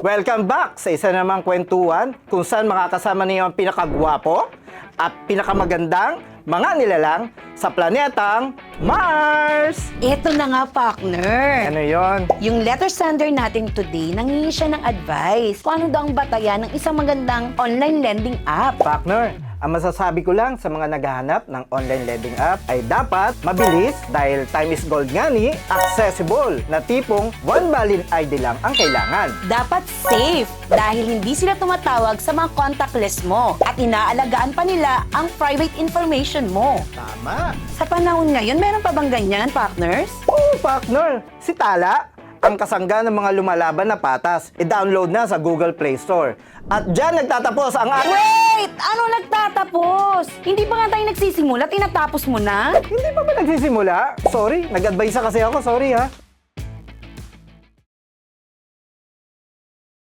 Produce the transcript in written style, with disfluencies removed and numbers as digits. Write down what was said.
Welcome back sa isa namang kwentuhan kung saan makakasama niyo ang pinakagwapo at pinakamagandang mga nilalang sa planetang Mars! Ito na nga, partner. Ano yon? Yung letter sender natin today, nangingi siya ng advice kung ano daw ang batayan ng isang magandang online lending app. Partner, ang masasabi ko lang sa mga naghahanap ng online lending app ay dapat mabilis dahil time is gold nga ni, accessible na tipong one valid ID lang ang kailangan. Dapat safe dahil hindi sila tumatawag sa mga contactless mo at inaalagaan pa nila ang private information mo. Tama! Sa panahon ngayon, meron pa bang ganyan, partners? Oo, partner! Si Tala, ang kasangga ng mga lumalaban na patas, i-download na sa Google Play Store. At dyan nagtatapos ang Wait! Ano nagtatapos? Hindi pa nga tayo nagsisimula, tinatapos mo na? Hindi pa ba nagsisimula? Sorry, nag-advise kasi ako. Sorry ha.